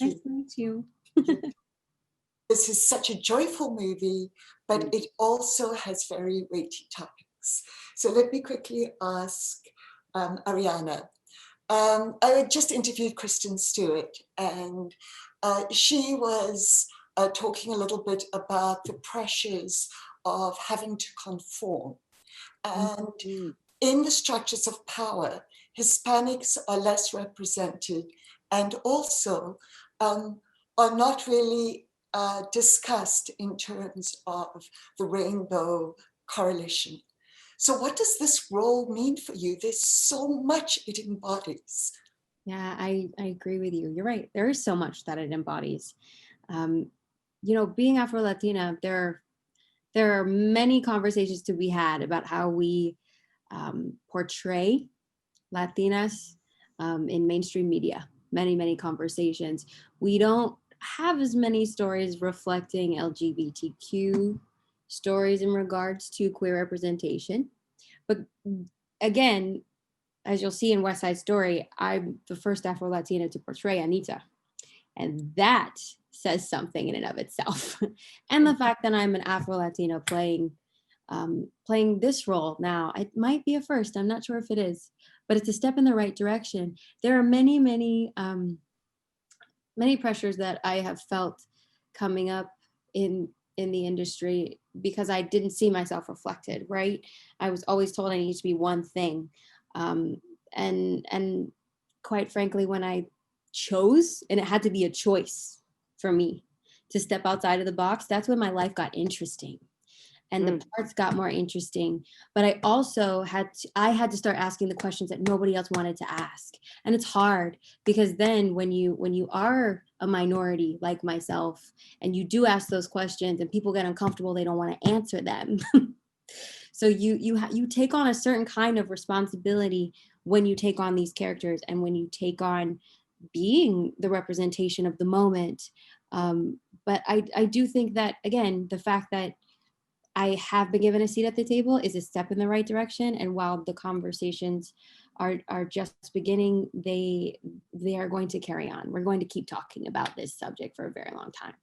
Nice you. to meet you. This is such a joyful movie, but it also has very weighty topics. So let me quickly ask Ariana. I just interviewed Kristen Stewart, and she was talking a little bit about the pressures of having to conform. And in the structures of power, Hispanics are less represented and also are not really discussed in terms of the rainbow coalition. So what does this role mean for you? There's so much it embodies. Yeah, I agree with you. You're right. There is so much that it embodies. You know, being Afro-Latina, there are many conversations to be had about how we portray Latinas in mainstream media. Many conversations. We don't have as many stories reflecting LGBTQ stories in regards to queer representation. But again, as you'll see in West Side Story, I'm the first Afro-Latina to portray Anita. And that says something in and of itself. And the fact that I'm an Afro-Latina playing this role now, it might be a first. I'm not sure if it is, but it's a step in the right direction. There are many pressures that I have felt coming up in the industry because I didn't see myself reflected, right? I was always told I needed to be one thing. And quite frankly, when I chose, and it had to be a choice for me to step outside of the box, that's when my life got interesting and the parts got more interesting. But I also had to start asking the questions that nobody else wanted to ask. And it's hard because then when you are a minority like myself and you do ask those questions and people get uncomfortable, they don't want to answer them. So you take on a certain kind of responsibility when you take on these characters and when you take on being the representation of the moment. But I do think that, again, the fact that I have been given a seat at the table is a step in the right direction. And while the conversations are just beginning, they are going to carry on. We're going to keep talking about this subject for a very long time.